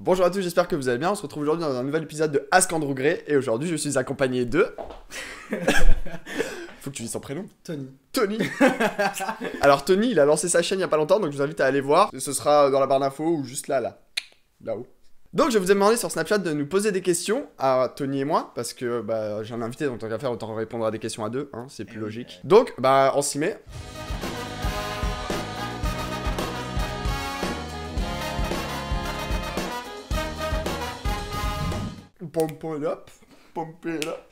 Bonjour à tous, j'espère que vous allez bien. On se retrouve aujourd'hui dans un nouvel épisode de Ask Andrew Gray. Et aujourd'hui, je suis accompagné de... Faut que tu dises son prénom. Tony. Tony. Alors Tony, il a lancé sa chaîne il y a pas longtemps, donc je vous invite à aller voir. Ce sera dans la barre d'infos ou juste là-haut. Donc je vous ai demandé sur Snapchat de nous poser des questions à Tony et moi, parce que j'ai un invité, donc tant qu'à faire, autant répondre à des questions à deux, hein, c'est plus logique. Donc on s'y met. Pump it up.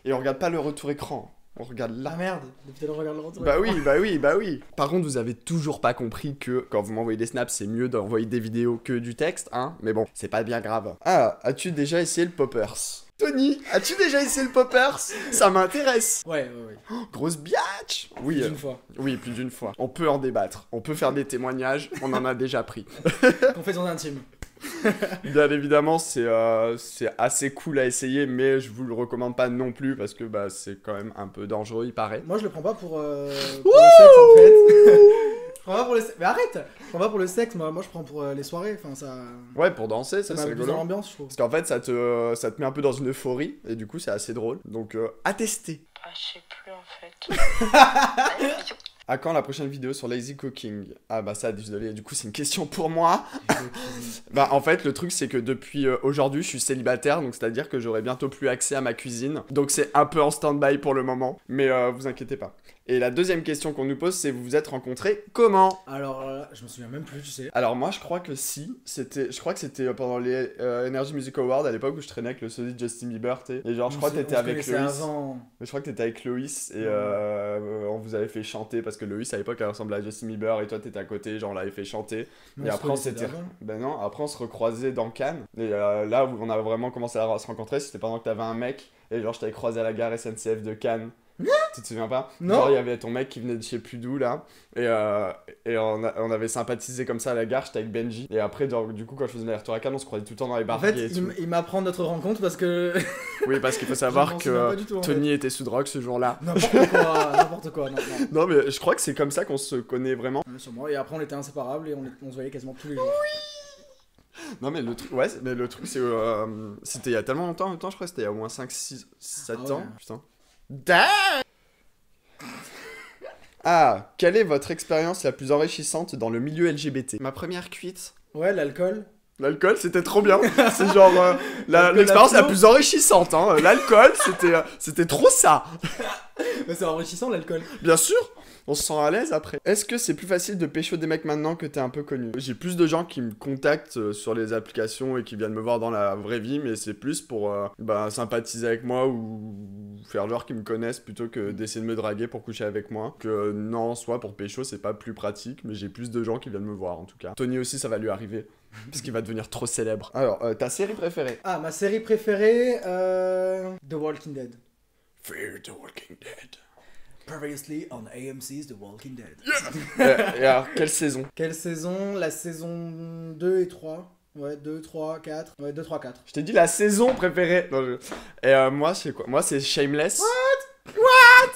Et on regarde pas le retour écran. On regarde là. Ah merde, depuis tout à l'heure, on regarde le retour. Bah oui. Par contre, vous avez toujours pas compris que quand vous m'envoyez des snaps, c'est mieux d'envoyer des vidéos que du texte, hein. Mais bon, c'est pas bien grave. Ah, as-tu déjà essayé le poppers? Tony, as-tu déjà essayé le poppers? Ça m'intéresse. Ouais. Oh, grosse biatch. Oui. Plus d'une fois. Oui, plus d'une fois. On peut en débattre. On peut faire des témoignages. On en a déjà pris. Confessions intimes. Bien évidemment, c'est assez cool à essayer, mais je vous le recommande pas non plus parce que c'est quand même un peu dangereux, il paraît. Moi, je le prends pas pour le sexe en fait. Je prends pas pour le sexe. Mais arrête! Je prends pas pour le sexe, moi je prends pour les soirées. Enfin, ça. Ouais, pour danser, ça Ça c'est met plus rigolo. dans l'ambiance, je trouve. Parce qu'en fait, ça te met un peu dans une euphorie et du coup, c'est assez drôle. Donc, à tester. Ah, je sais plus en fait. À quand la prochaine vidéo sur lazy cooking? Ah ça, désolé, du coup c'est une question pour moi. En fait, le truc c'est que depuis aujourd'hui je suis célibataire, donc c'est-à-dire que j'aurai bientôt plus accès à ma cuisine. Donc c'est un peu en stand-by pour le moment, mais vous inquiétez pas. Et la deuxième question qu'on nous pose, c'est vous vous êtes rencontrés comment? Alors là, je me souviens même plus, tu sais. Alors moi je crois que je crois que c'était pendant les Energy Music Awards à l'époque où je traînais avec le sosie de Justin Bieber, tu sais. Et genre je crois que t'étais avec Loïs. Mais je crois que t'étais avec Loïs et on vous avait fait chanter parce que Loïs à l'époque elle ressemblait à Justin Bieber et toi t'étais à côté, genre on l'avait fait chanter. Non, et après on s'était... après on se recroisait dans Cannes. Et là où on a vraiment commencé à se rencontrer, c'était pendant que t'avais un mec et genre je t'avais croisé à la gare SNCF de Cannes. Tu te souviens pas? Non. Genre il y avait ton mec qui venait de je sais plus d'où là et on avait sympathisé comme ça à la gare, j'étais avec Benji et après du coup quand je faisais l'aller-retour à Cannes on se croisait tout le temps dans les bars. En fait, et tout. il m'apprend notre rencontre parce que... Oui, parce qu'il faut savoir que tout, Tony était sous drogue ce jour-là. N'importe quoi, non. Non mais je crois que c'est comme ça qu'on se connaît vraiment. Sûrement, et après on était inséparables et on se voyait quasiment tous les jours. Non mais le truc c'est c'était il y a tellement longtemps, en même temps je crois que c'était il y a au moins 5, 6, 7 ans. Putain. Damn. Ah, quelle est votre expérience la plus enrichissante dans le milieu LGBT? Ma première cuite. Ouais, l'alcool. L'alcool, c'était trop bien. C'est genre l'expérience la plus enrichissante. Hein. L'alcool, c'était trop ça. Mais c'est enrichissant l'alcool. Bien sûr, on se sent à l'aise après. Est-ce que c'est plus facile de pécho des mecs maintenant que t'es un peu connu? J'ai plus de gens qui me contactent sur les applications et qui viennent me voir dans la vraie vie, mais c'est plus pour sympathiser avec moi ou faire genre qu'ils me connaissent plutôt que d'essayer de me draguer pour coucher avec moi. Que non, soit pour pécho, c'est pas plus pratique, mais j'ai plus de gens qui viennent me voir en tout cas. Tony aussi, ça va lui arriver. Parce qu'il va devenir trop célèbre. Alors, ta série préférée? Ah, ma série préférée, The Walking Dead. Fear the Walking Dead. Previously on AMC's The Walking Dead. Yeah. Et alors, quelle saison? Quelle saison? La saison 2 et 3. Ouais, 2, 3, 4. Ouais, 2, 3, 4. Je t'ai dit la saison préférée. Non, Et moi, c'est quoi? Moi, c'est Shameless. What?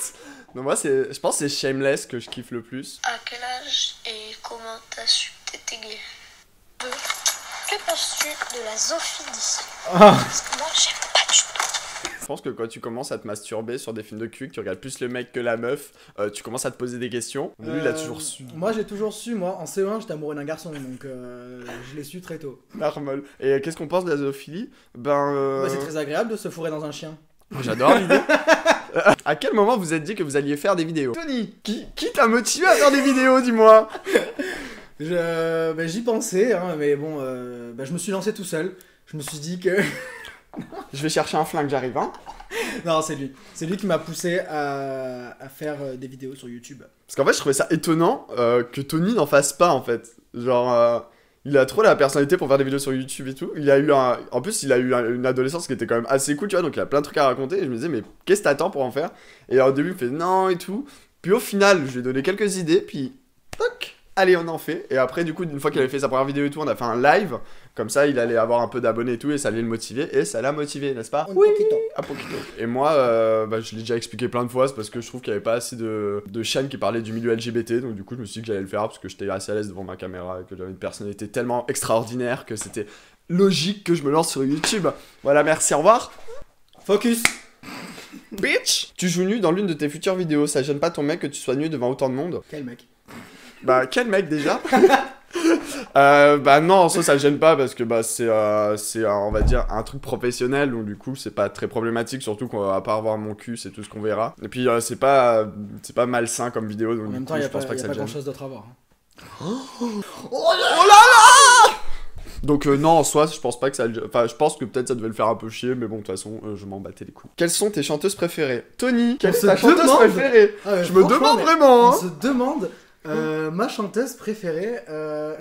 Non, moi, je pense que c'est Shameless que je kiffe le plus. À quel âge et comment t'as su que t'étais gay? Que penses-tu de la zoophilie? Parce que moi, j'aime pas du tout. Je pense que quand tu commences à te masturber sur des films de cul, que tu regardes plus le mec que la meuf, tu commences à te poser des questions. Lui, il a toujours su. Moi, j'ai toujours su. Moi, en CE1, j'étais amoureux d'un garçon, donc je l'ai su très tôt. Normal. Et qu'est-ce qu'on pense de la zoophilie? C'est très agréable de se fourrer dans un chien. J'adore l'idée. À quel moment vous êtes dit que vous alliez faire des vidéos? Tony, qui t'a motivé à faire des vidéos, dis-moi? J'y pensais, hein, mais bon, je me suis lancé tout seul. Je me suis dit que... Je vais chercher un flingue, j'arrive, hein. Non, c'est lui. C'est lui qui m'a poussé à faire des vidéos sur YouTube. Parce qu'en fait, je trouvais ça étonnant que Tony n'en fasse pas, en fait. Genre, il a trop la personnalité pour faire des vidéos sur YouTube et tout. En plus, il a eu une adolescence qui était quand même assez cool, tu vois, donc il a plein de trucs à raconter. Et je me disais, mais qu'est-ce que t'attends pour en faire? Et au début, il me fait non et tout. Puis au final, je lui ai donné quelques idées, puis... Toc. Allez, on en fait. Et après, du coup, une fois qu'il avait fait sa première vidéo et tout, on a fait un live. Comme ça, il allait avoir un peu d'abonnés et tout, et ça allait le motiver. Et ça l'a motivé, n'est-ce pas? Oui, un poquito. Et moi, je l'ai déjà expliqué plein de fois, c'est parce que je trouve qu'il n'y avait pas assez de chaînes qui parlaient du milieu LGBT. Donc du coup, je me suis dit que j'allais le faire parce que j'étais assez à l'aise devant ma caméra et que j'avais une personnalité tellement extraordinaire que c'était logique que je me lance sur YouTube. Voilà, merci, au revoir. Focus. Bitch. Tu joues nu dans l'une de tes futures vidéos, ça gêne pas ton mec que tu sois nu devant autant de monde? Quel mec? Bah, quel mec déjà? Bah non, en soi ça le gêne pas parce que bah c'est on va dire un truc professionnel, donc du coup c'est pas très problématique, surtout qu'on va pas avoir mon cul, c'est tout ce qu'on verra. Et puis c'est pas malsain comme vidéo, donc En du même coup temps, je pense pas que ça le grand gêne. chose d'autre à voir. Oh là là. Donc non, en soi je pense pas que ça le... Enfin je pense que peut-être ça devait le faire un peu chier, mais bon de toute façon je m'en battais les couilles. Quelles sont tes chanteuses préférées? Tony, quelle est ta chanteuse préférée? Ah, Je me demande vraiment On hein. se demande. Ma chanteuse préférée,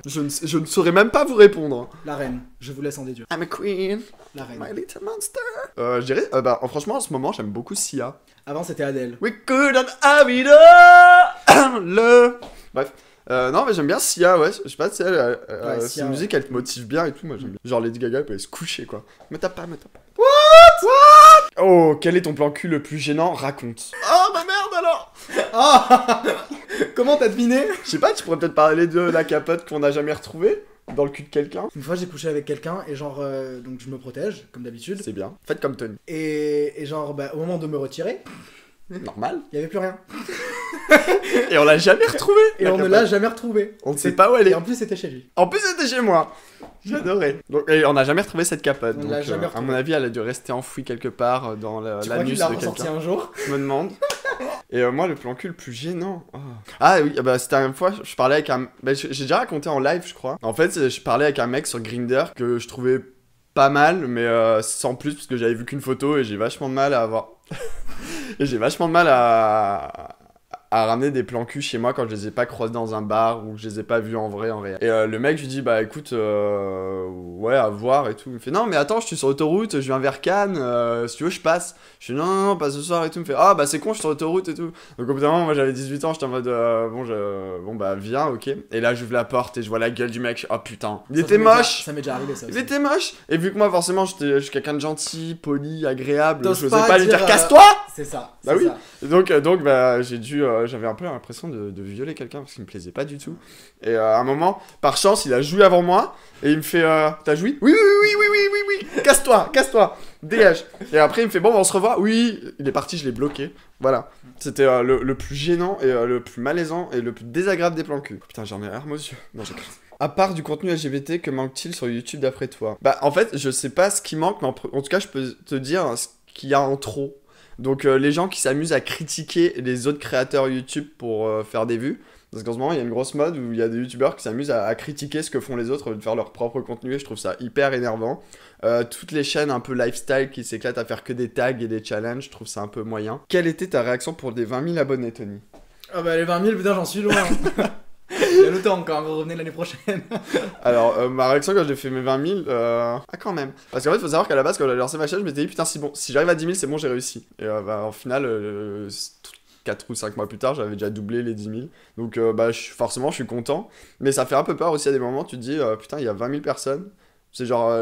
Je ne saurais même pas vous répondre. la reine. Je vous laisse en déduire. I'm a queen, La reine. my little monster. Je dirais, bah franchement en ce moment j'aime beaucoup Sia. Avant, c'était Adèle. We couldn't have it all. Bref. Non mais j'aime bien Sia, ouais, je sais pas, tu sais, Ouais, cette Sia, musique elle te motive bien et tout, moi j'aime bien. Genre Lady Gaga elle peut se coucher quoi. Me tape pas. What? Oh, quel est ton plan cul le plus gênant? Raconte. Oh ma merde alors. Ah. Comment t'as deviné? Je sais pas, tu pourrais peut-être parler de la capote qu'on n'a jamais retrouvée dans le cul de quelqu'un. Une fois, j'ai couché avec quelqu'un et genre, donc je me protège, comme d'habitude. C'est bien, faites comme Tony. Et genre, bah, au moment de me retirer, Normal. il y avait plus rien. Et on l'a jamais retrouvé. Et la on ne capote. l'a jamais retrouvé. On ne sait pas où elle est. Et en plus, c'était chez lui. En plus, c'était chez moi. J'adorais. Donc, et on n'a jamais retrouvé cette capote. On Donc, l'a jamais à retrouvée. mon avis, elle a dû rester enfouie quelque part dans Tu crois qu'il l'anus l'a de ressorti quelqu'un. un jour? Je me demande. Et moi, le plan cul le plus gênant. Oh. Ah oui, bah c'était une fois, je parlais avec un. Bah, j'ai déjà raconté en live, je crois. En fait, je parlais avec un mec sur Grindr que je trouvais pas mal, mais sans plus, parce que j'avais vu qu'une photo et j'ai vachement de mal à avoir. Et j'ai vachement de mal à ramener des plans cul chez moi quand je les ai pas croisés dans un bar ou que je les ai pas vus en vrai en réel. Et le mec je lui dis bah écoute ouais à voir et tout. Il me fait non mais attends je suis sur l'autoroute, je viens vers Cannes, si tu veux je passe. Je dis non pas ce soir et tout. Il me fait ah bah c'est con je suis sur l'autoroute et tout. Donc au bout d'un moment moi j'avais 18 ans, j'étais en mode bon bah viens ok. Et là j'ouvre la porte et je vois la gueule du mec, oh putain. Il était moche. Ça m'est déjà arrivé ça aussi. Il était moche. Et vu que moi, forcément, je suis quelqu'un de gentil, poli, agréable, T'oses je n'osais pas pas lui dire, dire casse-toi. C'est ça. Bah c'est oui. ça. Et donc bah, j'ai dû, j'avais un peu l'impression de violer quelqu'un parce qu'il me plaisait pas du tout. Et à un moment, par chance, il a joué avant moi et il me fait, t'as joué? Oui, oui, oui, oui, oui, oui, oui. Casse-toi, dégage. Et après, il me fait, bon, on se revoit. Oui, il est parti, je l'ai bloqué. Voilà. C'était le plus gênant et le plus malaisant et le plus désagréable des plans cul. Putain, j'en ai larmes aux yeux. Non, j'ai... À part du contenu LGBT, que manque-t-il sur YouTube d'après toi? Bah, en fait, je sais pas ce qui manque, mais en tout cas, je peux te dire ce qu'il y a en trop. Donc, les gens qui s'amusent à critiquer les autres créateurs YouTube pour faire des vues. Parce qu'en ce moment, il y a une grosse mode où il y a des youtubeurs qui s'amusent à critiquer ce que font les autres, de faire leur propre contenu, et je trouve ça hyper énervant. Toutes les chaînes un peu lifestyle qui s'éclatent à faire que des tags et des challenges, je trouve ça un peu moyen. Quelle était ta réaction pour les 20 000 abonnés, Tony? Ah bah les 20 000, putain, j'en suis loin. Il y a le temps encore, vous revenez l'année prochaine. Alors, ma réaction quand j'ai fait mes 20 000, ah quand même. Parce qu'en fait, faut savoir qu'à la base, quand j'ai lancé ma chaîne, je m'étais dit, putain, si j'arrive à 10 000, c'est bon, j'ai réussi. Et bah, au final, 4 ou 5 mois plus tard, j'avais déjà doublé les 10 000. Donc, bah, forcément, je suis content. Mais ça fait un peu peur aussi à des moments, tu te dis, putain, il y a 20 000 personnes. C'est genre,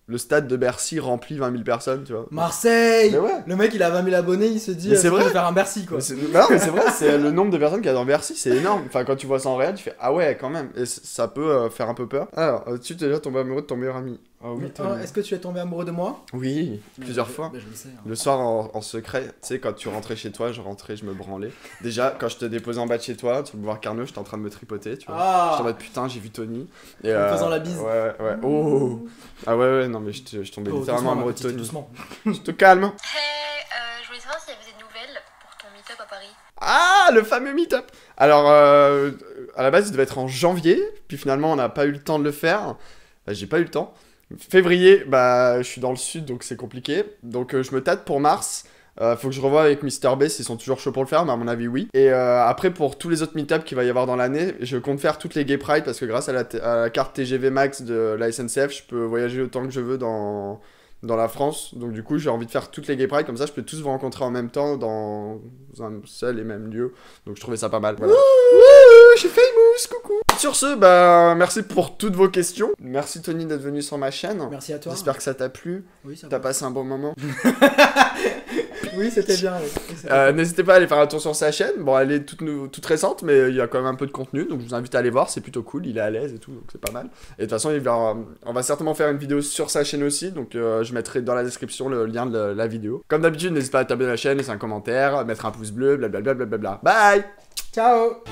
le stade de Bercy remplit 20 000 personnes, tu vois. Marseille. Mais ouais. Le mec, il a 20 000 abonnés, il se dit, Mais c'est vrai. je vais faire un Bercy, quoi. Non, mais c'est vrai, c'est le nombre de personnes qu'il y a dans Bercy, c'est énorme. Enfin, quand tu vois ça en réel, tu fais ah ouais, quand même. Et ça peut faire un peu peur. Alors, tu t'es déjà tombé amoureux de ton meilleur ami? Ah oui, Est-ce que tu es tombé amoureux de moi? Oui, plusieurs fois. Bah, je le sais. Hein. Le soir en secret, tu sais, quand tu rentrais chez toi, je rentrais, je me branlais. Déjà, quand je te déposais en bas de chez toi, tu me voir Carnot, j'étais en train de me tripoter, tu vois. Ah. J'étais en mode putain, j'ai vu Tony. Et, En faisant la bise. Ouais. Oh. Ah ouais, non, mais je tombais Oh, littéralement doucement, amoureux ma de petite, Tony. doucement. Je te calme. Hey, je voulais savoir s'il y avait des nouvelles pour ton meet-up à Paris. Ah, le fameux meet-up. Alors, à la base, il devait être en janvier, puis finalement, on n'a pas eu le temps de le faire. J'ai pas eu le temps. Février, bah, je suis dans le sud, donc c'est compliqué. Donc, je me tâte pour mars. Faut que je revoie avec Mister B s'ils sont toujours chauds pour le faire, mais à mon avis, oui. Et après, pour tous les autres meet-up qu'il va y avoir dans l'année, je compte faire toutes les Gay Pride parce que grâce à la carte TGV Max de la SNCF, je peux voyager autant que je veux dans la France. Donc, du coup, j'ai envie de faire toutes les Gay Pride, comme ça, je peux tous vous rencontrer en même temps dans un seul et même lieu. Donc, je trouvais ça pas mal. Voilà. Wouh, je suis famous, coucou. sur ce, bah merci pour toutes vos questions. Merci Tony d'être venu sur ma chaîne. Merci à toi. J'espère que ça t'a plu. Oui, ça T'as va. passé un bon moment. Oui, c'était bien. Oui. N'hésitez pas à aller faire un tour sur sa chaîne. Bon, elle est toute récente, mais il y a quand même un peu de contenu. Donc je vous invite à aller voir. C'est plutôt cool. Il est à l'aise et tout. Donc c'est pas mal. Et de toute façon, on va certainement faire une vidéo sur sa chaîne aussi. Donc je mettrai dans la description le lien de la vidéo. Comme d'habitude, n'hésite pas à t'abonner à la chaîne, laisser un commentaire, mettre un pouce bleu, blablabla. Bye! Ciao.